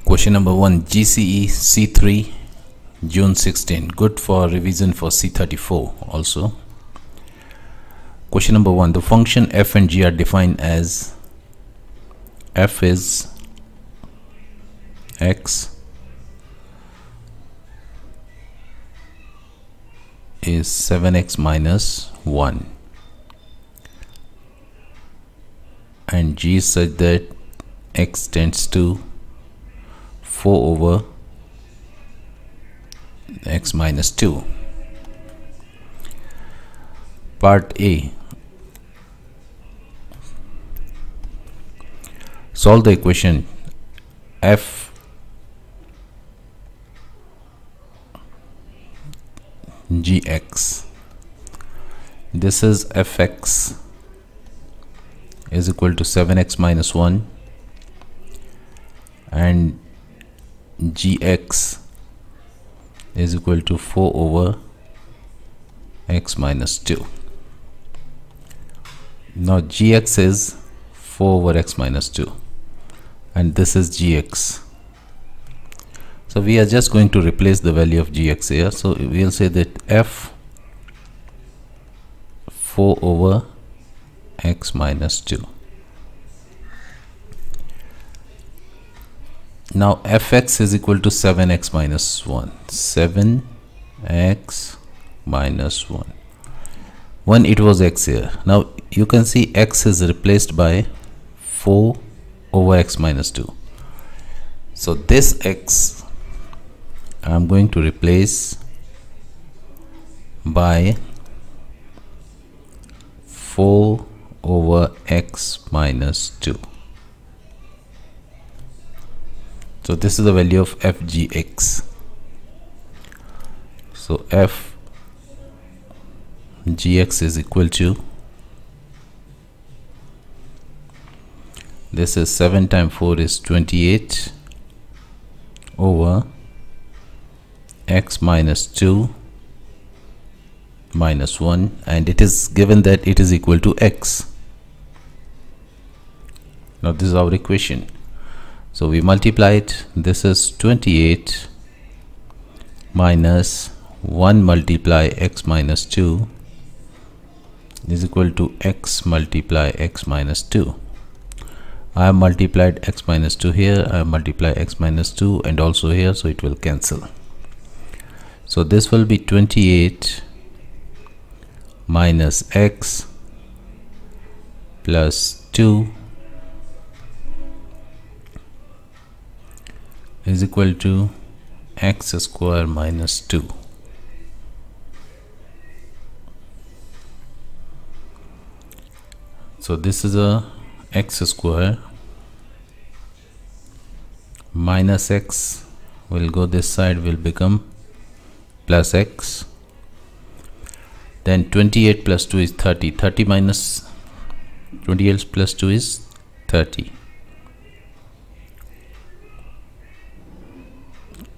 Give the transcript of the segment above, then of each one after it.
Question number 1, GCE C3 June 16, good for revision for C34 also. Question number 1, the function f and g are defined as f is x is 7x minus 1 and g is such that x tends to 4 over x minus 2. Part A. Solve the equation f gx. This is fx is equal to 7x minus 1 and gx is equal to 4 over x minus 2. Now gx is 4 over x minus 2 and this is gx. So we are just going to replace the value of gx here. So we'll say that f 4 over x minus 2. Now fx is equal to 7x minus 1. 7x minus 1. When it was x here. Now you can see x is replaced by 4 over x minus 2. So this x I am going to replace by 4 over x minus 2. So this is the value of f gx. So f gx is equal to, this is 7 times 4 is 28 over x minus 2 minus 1, and it is given that it is equal to x. Now this is our equation. So we multiply it. This is 28 minus 1 multiply x minus 2 is equal to x multiply x minus 2. I have multiplied x minus 2 here, I have multiplied x minus 2 and also here, so it will cancel. So this will be 28 minus x plus 2 is equal to x square minus 2. So this is a x square minus x will go this side, will become plus x. Then 28 plus 2 is 30. 30 minus 28 plus 2 is 30.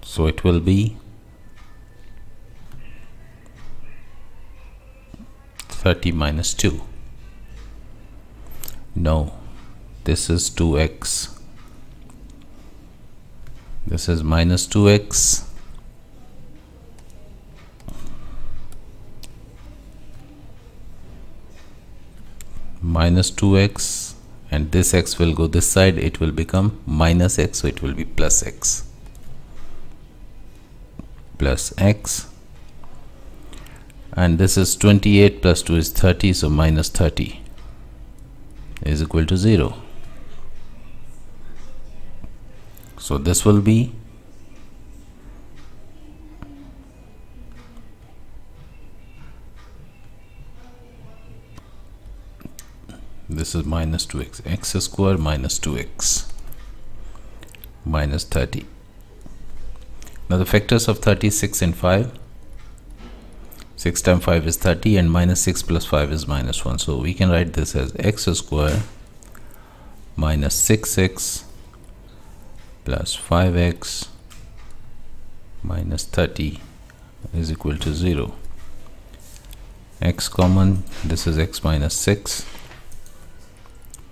So it will be 30 minus 2. No, this is 2x. This is minus 2x minus 2x, and this x will go this side, it will become minus x, so it will be plus x. Plus x, and this is 28 plus 2 is 30, so minus 30 is equal to 0. So this will be this is minus 2x, x square minus 2x minus 30. Now the factors of 30 is 6 and 5. 6 times 5 is 30 and minus 6 plus 5 is minus 1. So we can write this as x square minus 6x plus 5x minus 30 is equal to 0. X common, this is x minus 6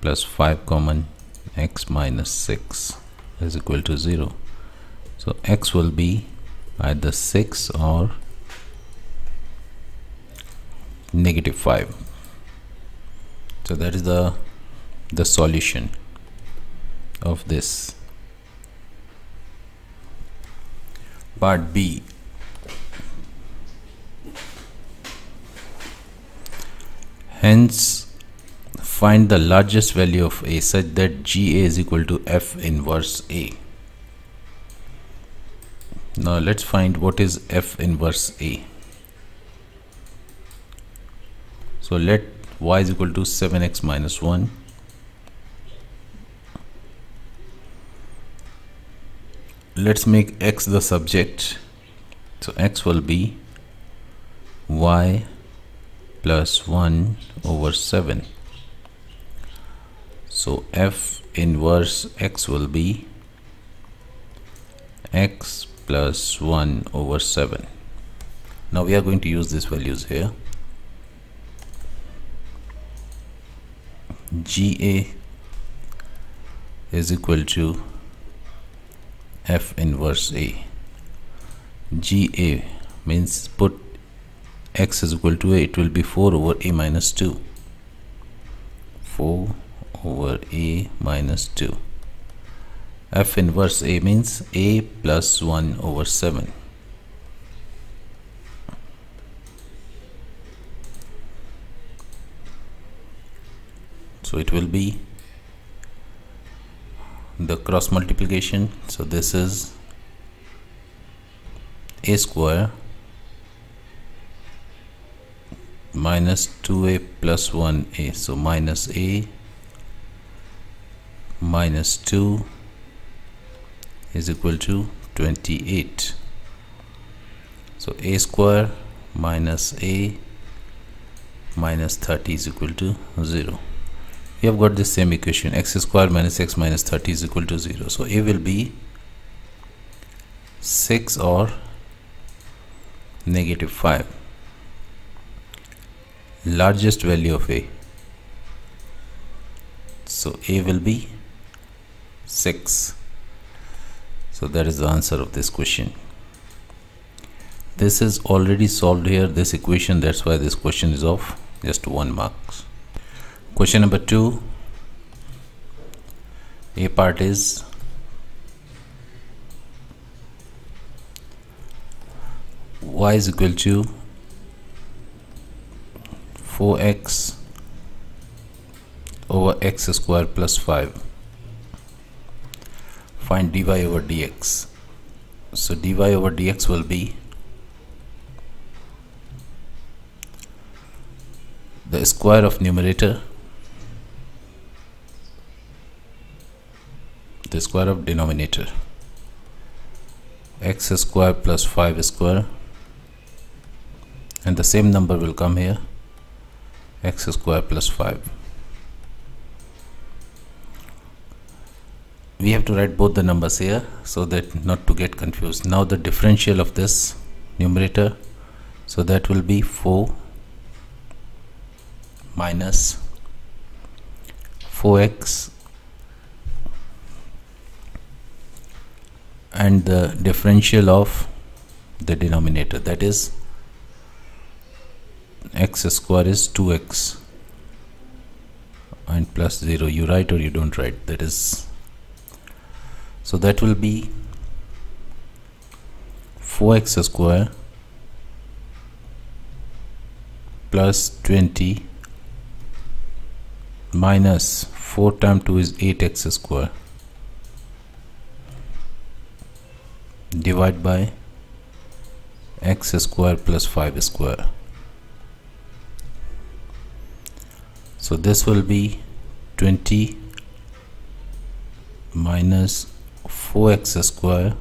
plus 5 common, x minus 6. is equal to 0. So x will be either 6 or -5. So that is the solution of this. Part B. Hence, find the largest value of A such that GA is equal to F inverse A. Now let's find what is F inverse A. So let y is equal to 7x minus 1. Let's make x the subject. So x will be y plus 1 over 7. So F inverse x will be x plus 1 over 7. Now we are going to use these values here. GA is equal to F inverse A. GA means put x is equal to A, it will be 4 over A minus 2. 4 over A minus 2. F inverse A means A plus 1 over 7. So it will be the cross multiplication. So this is A square minus 2A plus 1A. So minus A minus 2 is equal to 28. So A square minus A minus 30 is equal to 0. We have got the same equation, x square minus x minus 30 is equal to 0. So A will be 6 or -5. Largest value of A. So A will be 6. So that is the answer of this question. This is already solved here, this equation, that's why this question is of just 1 mark. Question number 2. A part is y is equal to 4x over x square plus 5. Find dy over dx. So dy over dx will be the square of numerator, the square of denominator, x square plus 5 square, and the same number will come here, x square plus 5. We have to write both the numbers here so that not to get confused. Now the differential of this numerator, so that will be 4 minus 4x, and the differential of the denominator, that is x square is 2x and plus 0. You write or you don't write, that is, so that will be 4x square plus 20 minus 4 times 2 is 8x square divided by x square plus 5 square. So this will be 20 minus 4x square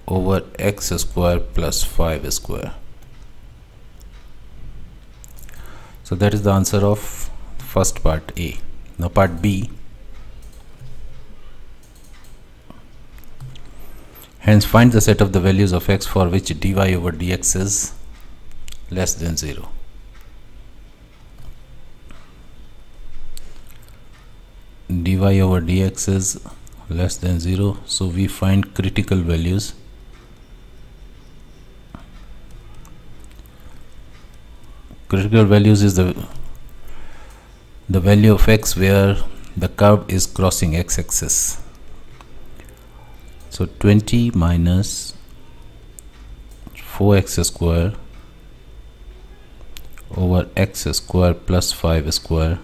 over x square plus 5 square. So that is the answer of first part A. Now part B. Hence find the set of the values of x for which dy over dx is less than 0. Dy over dx is less than 0. So we find critical values. Critical values is the value of x where the curve is crossing x-axis. So 20 minus 4x square over x square plus 5 square.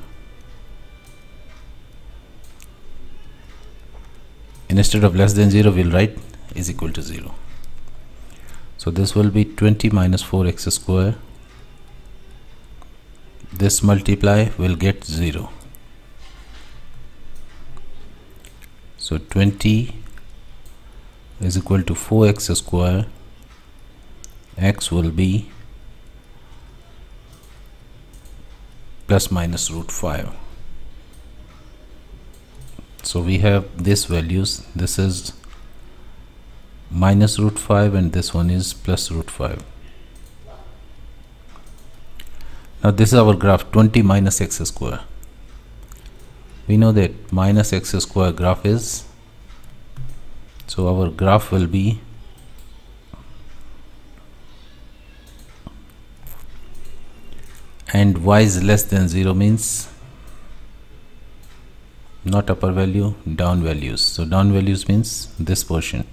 Instead of less than 0, we'll write is equal to 0. So this will be 20 minus 4x square. This multiply will get 0. So 20 is equal to 4x square. X will be plus minus root 5. So we have these values. This is minus root 5 and this one is plus root 5. Now this is our graph 20 minus x square. We know that minus x square graph is, so our graph will be and y is less than 0 means not upper value, down values. So down values means this portion.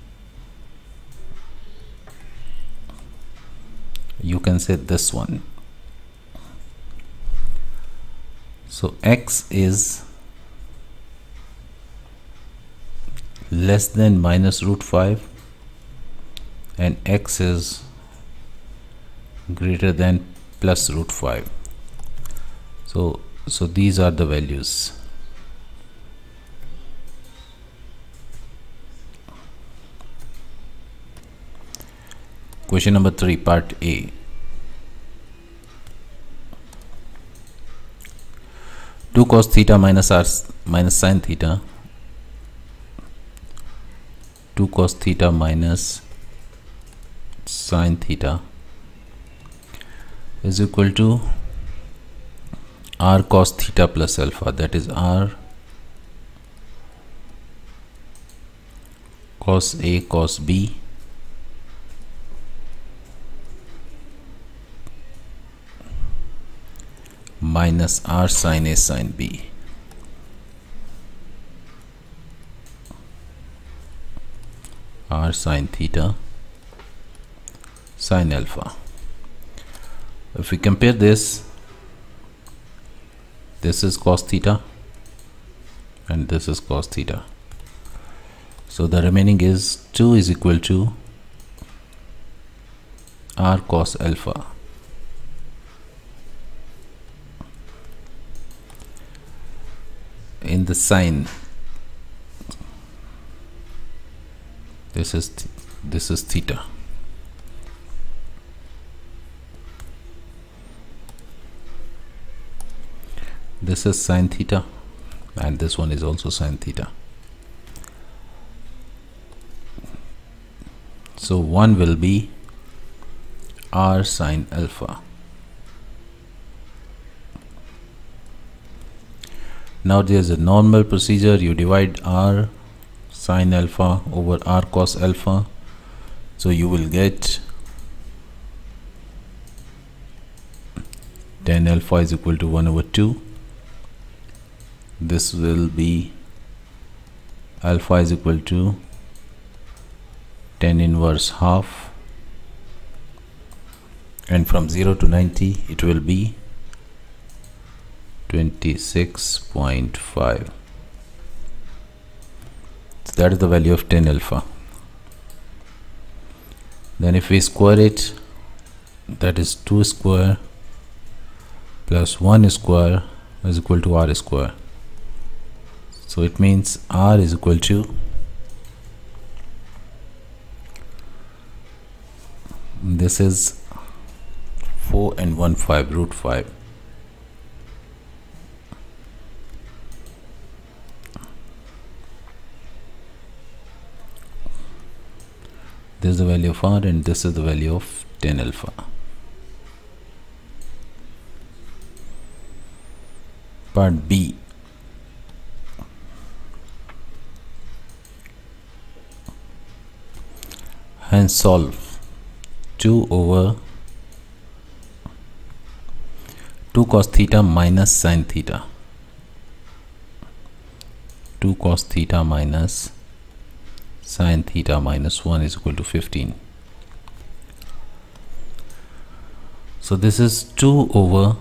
You can say this one. So x is less than minus root 5 and x is greater than plus root 5. So these are the values. Question number 3, part A. Two cos theta minus r minus sin theta. 2 cos theta minus sin theta is equal to r cos theta plus alpha, that is r cos A cos B minus r sin A sin B. R sin theta sin alpha. If we compare this is cos theta and this is cos theta. So the remaining is 2 is equal to r cos alpha. In the sine, this is theta. This is sin theta and this one is also sin theta. So one will be r sin alpha. Now there's a normal procedure. You divide r sin alpha over r cos alpha. So you will get tan alpha is equal to 1 over 2. This will be alpha is equal to tan inverse half, and from 0 to 90 it will be 26.5. So that is the value of tan alpha. Then if we square it, that is 2 square plus 1 square is equal to r square. So it means r is equal to this is 4 and 1 5 root 5. This is the value of r and this is the value of tan alpha. Part B. and solve 2 over 2 cos theta minus sin theta. 2 cos theta minus sin theta minus 1 is equal to 15. So this is 2 over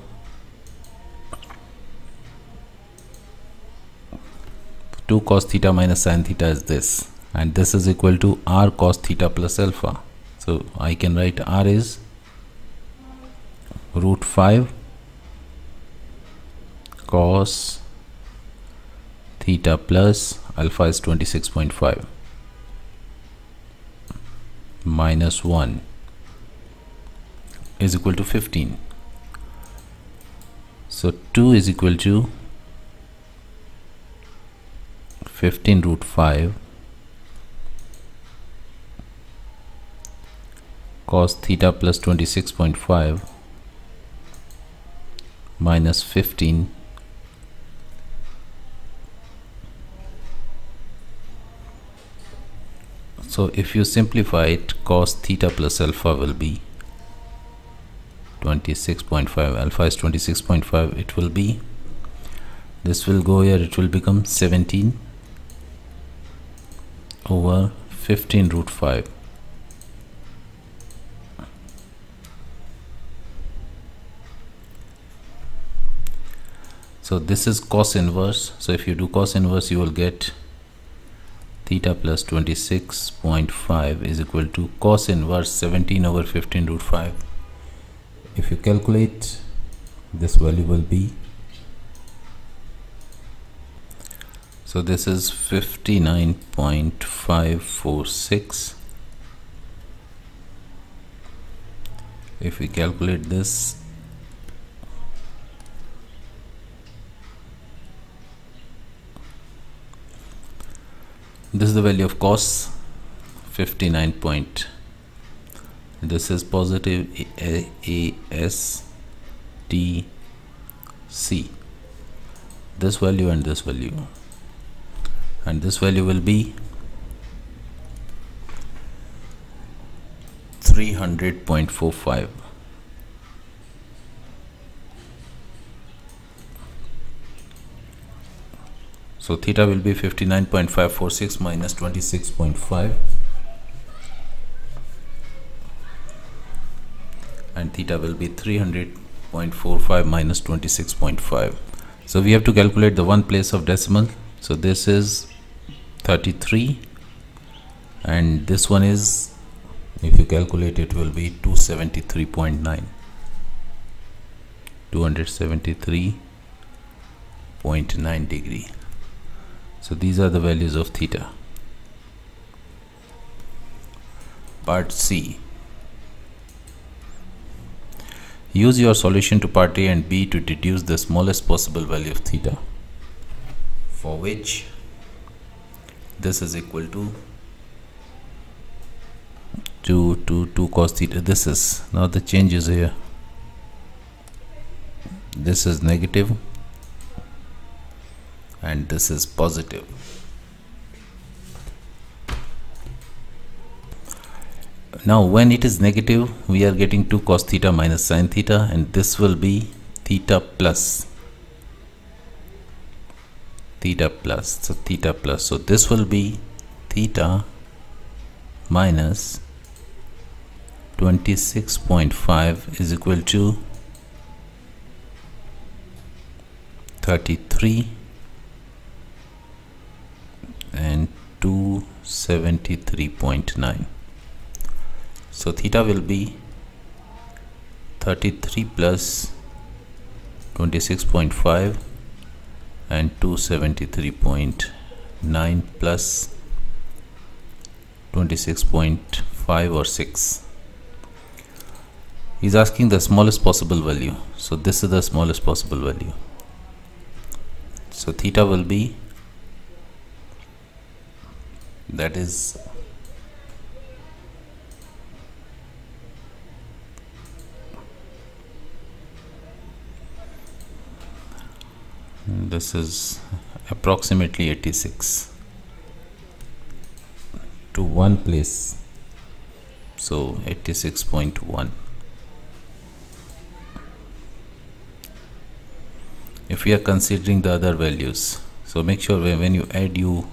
2 cos theta minus sin theta is this, and this is equal to r cos theta plus alpha. So I can write r is root 5 cos theta plus alpha is 26.5 minus 1 is equal to 15. So 2 is equal to 15 root 5 cos theta plus 26.5 minus 15 . So if you simplify it, cos theta plus alpha will be 26.5, alpha is 26.5, it will be, this will go here, it will become 17 over 15 root 5. So this is cos inverse. So if you do cos inverse, you will get theta plus 26.5 is equal to cos inverse 17 over 15 root 5. If you calculate, this value will be, so this is 59.546. If we calculate this, this is the value of cos 59 point, this is positive ASTC, this value and this value, and this value will be 300.45. So theta will be 59.546 minus 26.5, and theta will be 300.45 minus 26.5. So we have to calculate the one place of decimal. So this is 33, and this one is, if you calculate, it will be 273.9, 273.9 degree. So these are the values of theta. Part C. Use your solution to part A and B to deduce the smallest possible value of theta, for which this is equal to 2 cos theta. This is, now the change is here, this is negative and this is positive. Now when it is negative, we are getting 2 cos theta minus sin theta, and this will be theta plus, so theta plus, so this will be theta minus 26.5 is equal to 33 and 273.9. So theta will be 33 plus 26.5 and 273.9 plus 26.5 or 6. He's asking the smallest possible value, so this is the smallest possible value. So theta will be, that is this is approximately 86 to one place so 86.1. if we are considering the other values, so make sure when you add, you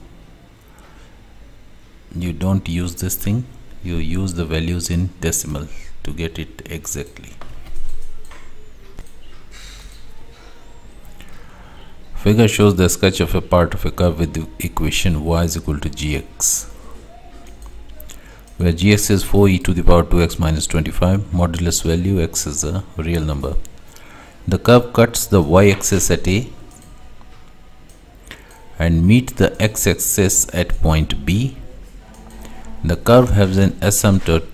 don't use this thing, you use the values in decimal to get it exactly. Figure shows the sketch of a part of a curve with the equation y is equal to gx, where gx is 4e to the power 2x minus 25. Modulus value x is a real number. The curve cuts the y-axis at A and meet the x-axis at point B. The curve has an asymptote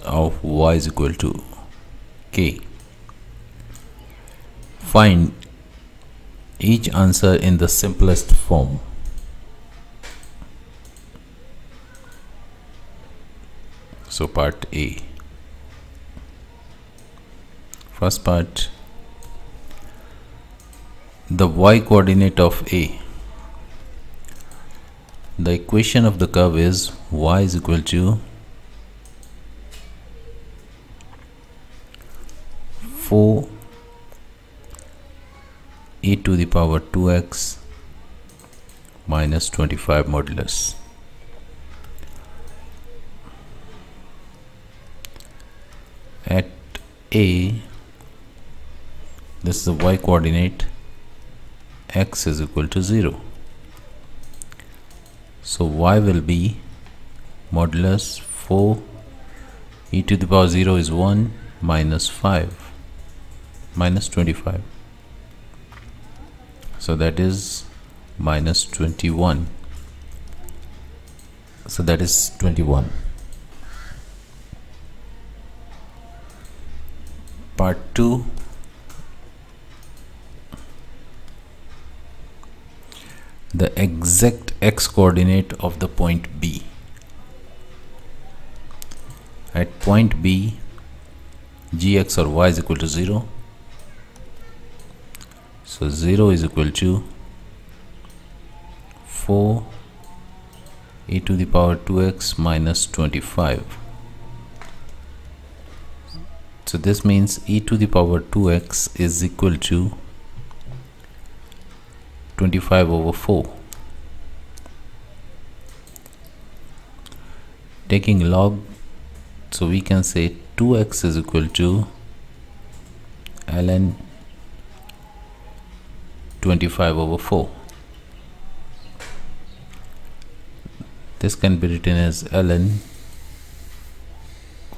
of y is equal to k. Find each answer in the simplest form. So part A. First part, the y coordinate of A. The equation of the curve is y is equal to 4 e to the power 2x minus 25 modulus. At A, this is the y coordinate, x is equal to 0. So y will be modulus 4 e to the power 0 is 1 minus 5 minus 25. So that is minus 21. So that is 21. Part 2. The exact x coordinate of the point B. At point B, gx or y is equal to 0. So 0 is equal to 4 e to the power 2x minus 25. So this means e to the power 2x is equal to 25 over 4. Taking log, so we can say 2x is equal to ln 25 over 4. This can be written as ln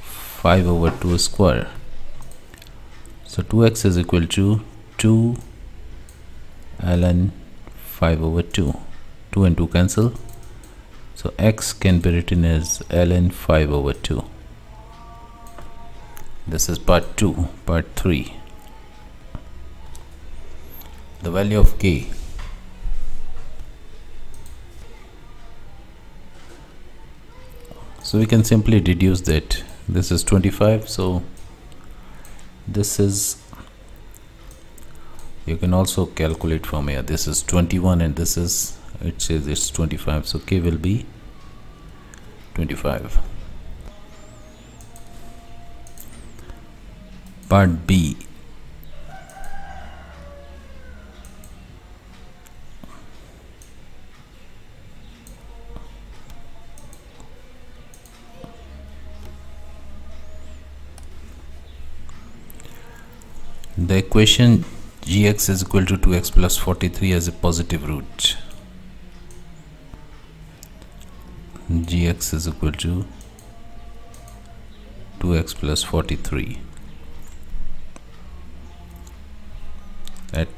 5 over 2 square. So 2x is equal to 2 ln 5 over 2. 2 and 2 cancel. So x can be written as ln 5 over 2. This is part 2. Part 3. The value of k. So we can simply deduce that this is 25. So this is, you can also calculate from here, this is 21 and this is, it says it's 25, so k will be 25. Part B. The equation gx is equal to 2x plus 43 has a positive root. Gx is equal to 2x plus 43 at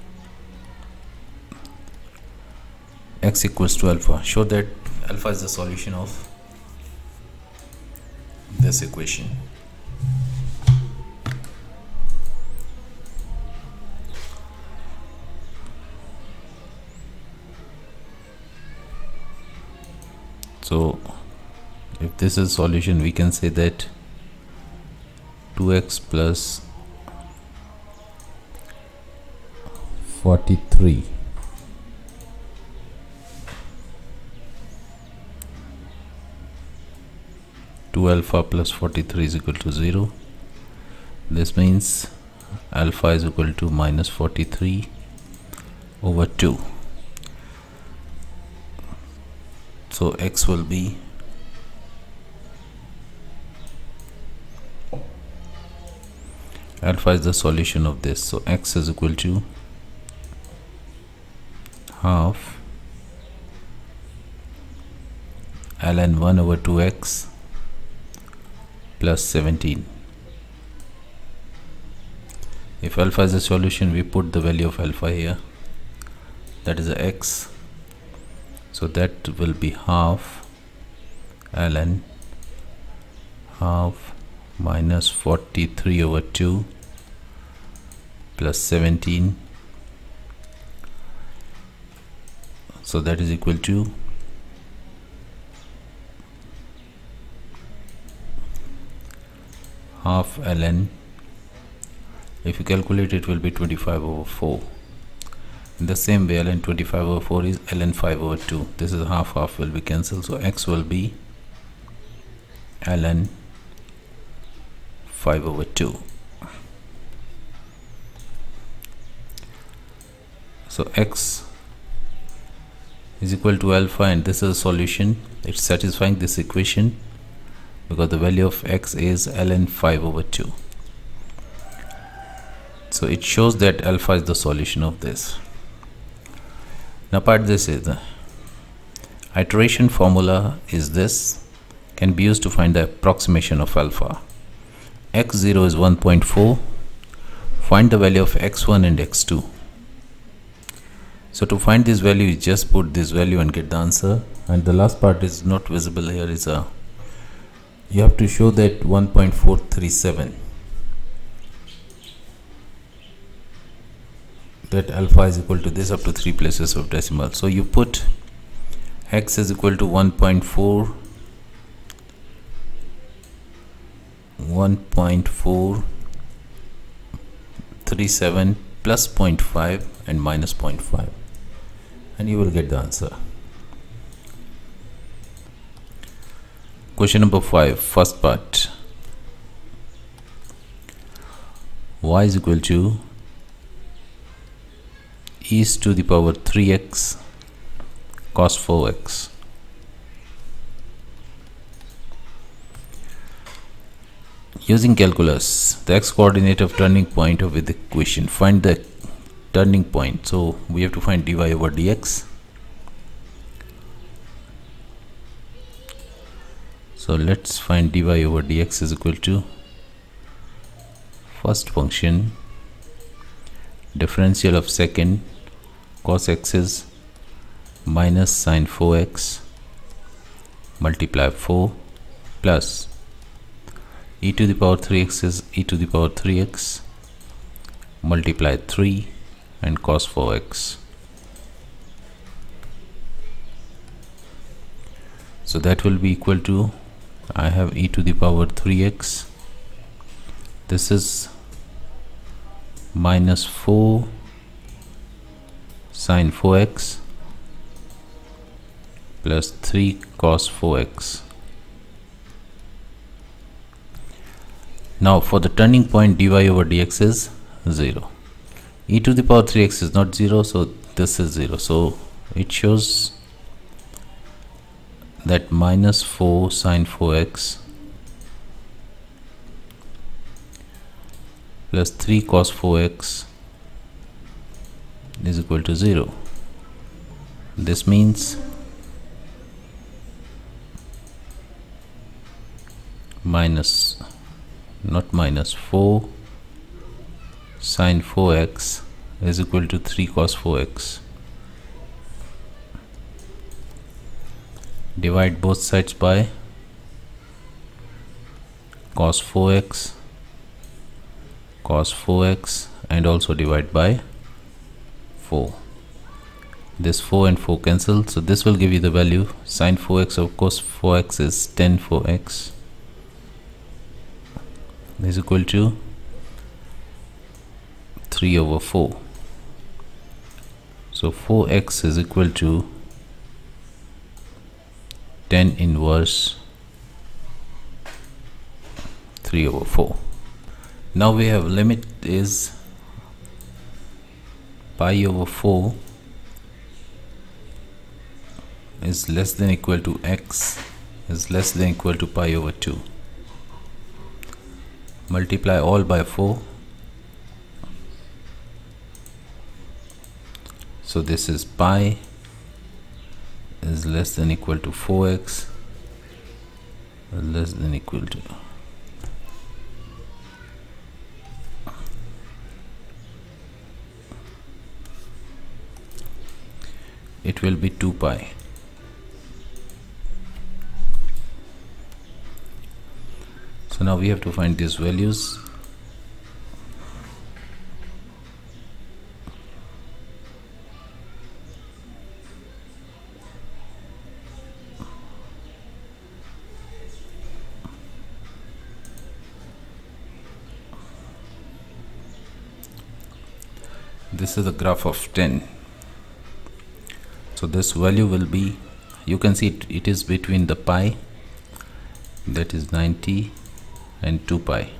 x equals to alpha. Show that alpha is the solution of this equation. So if this is solution, we can say that 2x plus 43 . 2 alpha plus 43 is equal to 0. This means alpha is equal to minus 43 over 2. So x will be alpha is the solution of this, so x is equal to half ln 1 over 2x plus 17. If alpha is a solution, we put the value of alpha here, that is x, so that will be half ln half minus 43 over 2 plus 17, so that is equal to half ln, if you calculate it will be 25 over 4. In the same way, ln 25 over 4 is ln 5 over 2. This is half will be cancelled, so x will be ln 5 over 2. So x is equal to alpha, and this is a solution. It's satisfying this equation because the value of x is ln 5 over 2. So it shows that alpha is the solution of this. Now part this is the iteration formula is this, can be used to find the approximation of alpha. x0 is 1.4. Find the value of x1 and x2. So to find this value, you just put this value and get the answer. And the last part is not visible here, is you have to show that 1.437, that alpha is equal to this up to 3 places of decimal. So you put x is equal to 1.437 plus 0.5 and minus 0.5, and you will get the answer. Question number 5, first part. Y is equal to e to the power 3x cos 4x. Using calculus, the x coordinate of turning point of the equation, find the turning point. So we have to find dy over dx. So let's find dy over dx is equal to first function differential of second cos x is minus sin 4x multiply 4 plus e to the power 3x is e to the power 3x multiply 3 and cos 4x. So that will be equal to, I have e to the power 3x, this is minus 4 sin 4x plus 3 cos 4x. Now for the turning point, dy over dx is 0. E to the power 3x is not 0, so this is 0. So it shows that minus 4 sin 4x plus 3 cos 4x is equal to 0. This means not minus 4 sin 4x is equal to 3 cos 4x. Divide both sides by cos 4x and also divide by 4. This 4 and 4 cancel, so this will give you the value sin 4x of cos 4x is 10 4x is equal to 3 over 4. So 4x is equal to 10 inverse 3/4. Now we have limit is pi/4 is less than equal to x is less than equal to pi/2. Multiply all by 4. So this is pi is less than equal to 4x less than equal to it will be 2 pi. So now we have to find these values. This is the graph of 10. So this value will be, you can see it is between the pi, that is 90, and 2 pi.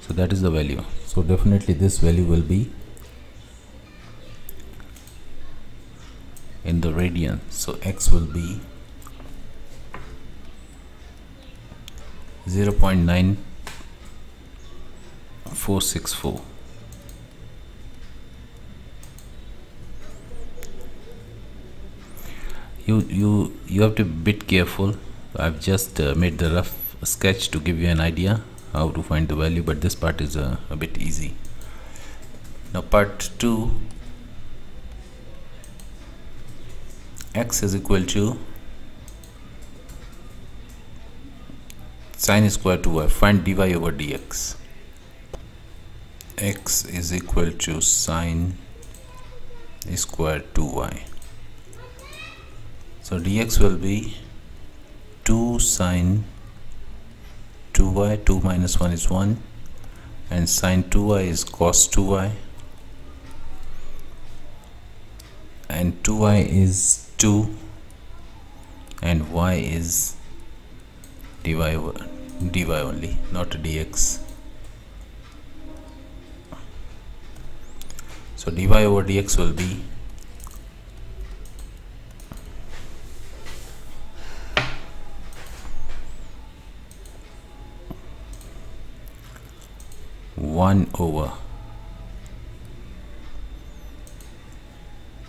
So that is the value. So definitely this value will be in the radian. So x will be 0.9464. You have to be a bit careful. I've just made the rough sketch to give you an idea how to find the value, but this part is a bit easy. Now part 2, x is equal to sine square 2y. Find dy over dx. X is equal to sine square 2y. So dx will be 2 sine 2y, 2 minus 1 is 1, and sine 2y is cos 2y, and 2y is 2, and y is dy only, not dx. So dy over dx will be 1 over,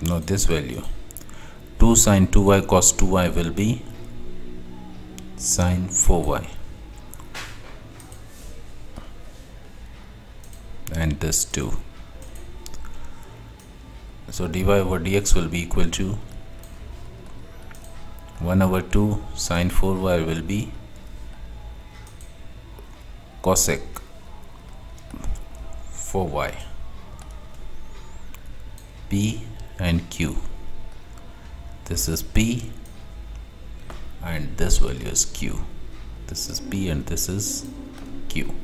now this value 2 sine 2y cos 2y will be sine 4y, and this 2. So dy over dx will be equal to 1 over 2 sine 4y will be cosec 4y. P and Q. This is P and this value is Q. This is P and this is Q.